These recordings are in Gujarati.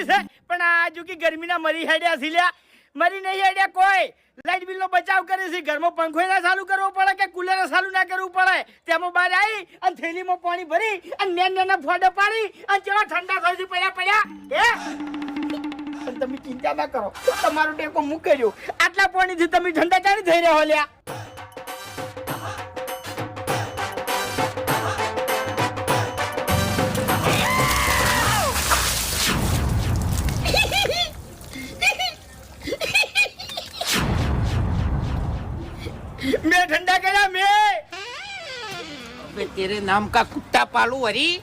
લીધી છે પણ આ જો કે ગરમીના મરી હેડ્યા છે લ્યા મરી નહીં હેડ્યા કોઈ લાઈટ બિલનો બચાવ કરે છે ઘરમાં પંખો ના ચાલુ કરવો પડે કે કુલર ચાલુ ના કરવું પડે તેમાં બહાર આવી અને થેલીમાં પાણી ભરી અને નેના ફોડો પાડી અને કેવા ઠંડા થઈ છે પડ્યા હે પણ તમે ચિંતા ના કરો તમારો ટેકો મૂકેજો આટલા પાણીથી તમે ઠંડા ચાલી થઈ રહ્યા લ્યા मैं ठंडा करा मैं अबे तेरे नाम का कुत्ता पालू हरी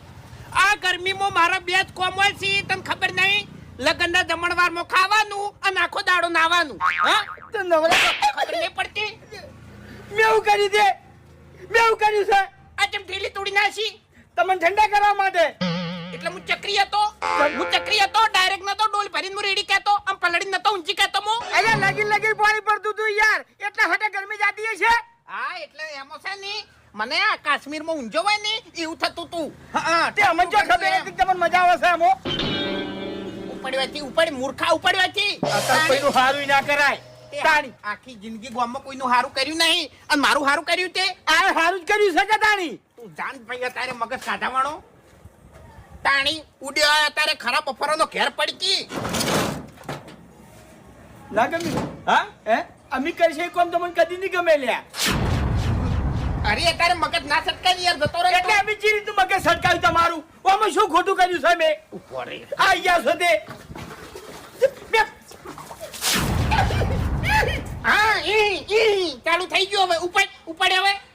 आ गर्मी में मारा બે જ કોમ હોય છે તને ખબર નહીં લગનના જમણવાર માં ખાવાનું અને આખો દાડો નાવાનું હા તો નવરા ખબર નહીં પડતી મેં એવું કર્યું છે મેં એવું કર્યું છે આ જેમ ઢીલી તોડી નાખી તમને ઠંડા કરવા માટે એટલે હું ચક્રી હતો ડાયરેક્ટ નતો ડોલ ભરીને હું રેડી કહેતો આમ પલડી નતો ઊંચી કહેતો હું અરે લગી પાણી પડતું તું યાર એટલે હટે ગરમી જાતી છે હા એટલે એમો છે ને મને આ કાશ્મીર માં ઊંઝો હોય ને એવું થતું તું હા તે અમને જો ખબર હતી તમને મજા આવે છે એમો ઉપડી મૂર્ખા ઉપડવાથી આ કોઈનું હારું ના કરાય તાણી આખી જિંદગી ગામમાં કોઈનું હારું કર્યું નહીં અને મારું હારું કર્યું તે આ હારું જ કર્યું છે કે તાણી તું જાન ભાઈ તારે મગજ કાઢાવાણો તાણી ઉડ્યો તારે ખરાબ બફારાનો ઘેર પડકી ના ગમી હા હે અમી કરશે કોમ તમને કદી નહીં ગમે લ્યા અરે તારે મગજ ના સટકાય યાર જતો રહે એટલે અમી ચીરી તું મગજ સટકાવ્યું તમારું ઓમાં શું ખોટું કર્યું છે મેં ઉપર આ ગયા છો તે હા ચાલુ થઈ ગયો હવે ઉપડ હવે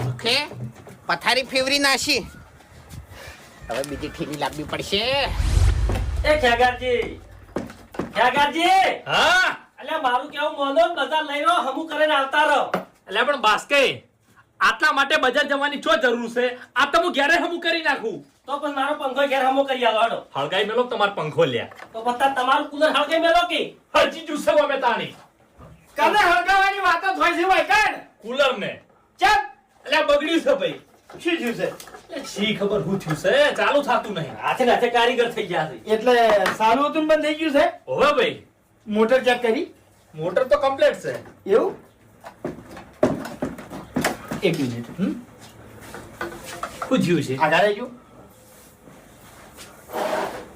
ઓકે પથારી ફેવરી નાશી હવે બીજી ઠીલી લાવવી પડશે એ ખેગારજી હા અલ્યા મારું કેવું મોનો બજાર લઈ રહ્યો હમું કરીને આવતા રહો એટલે પણ બાસ્કે આટલા માટે બજાર જવાની શું જરૂર છે આ તો હું ઘરે હમું કરી નાખું તો પણ મારો પંખો ઘેર હમો કરી આલો હાડો હળગાઈ મેલો તમાર પંખો લ્યા તો પત્તા તમારું કુલર હળગે મેલો કે હજી જુસે અમે તાણી કને હળગાવાની વાતો થઈ છે ભાઈ કાન કુલર ને ચાલ એટલે બગડ્યું છે ભાઈ શું થયું છે એ શી ખબર શું થયું છે ચાલુ થાતું નહીં હાથે નાથે કારીગર થઈ ગયા છે એટલે સારું હતું ને બંધ થઈ ગયું છે હવે ભાઈ મોટર ચેક કરી મોટર તો કમ્પ્લીટ છે એવું એક મિનિટ શું થયું છે આધારે જો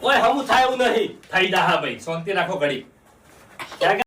ઓય હમું થાય એવું નહીં થઈ જા હા ભાઈ શાંતિ રાખો ઘડી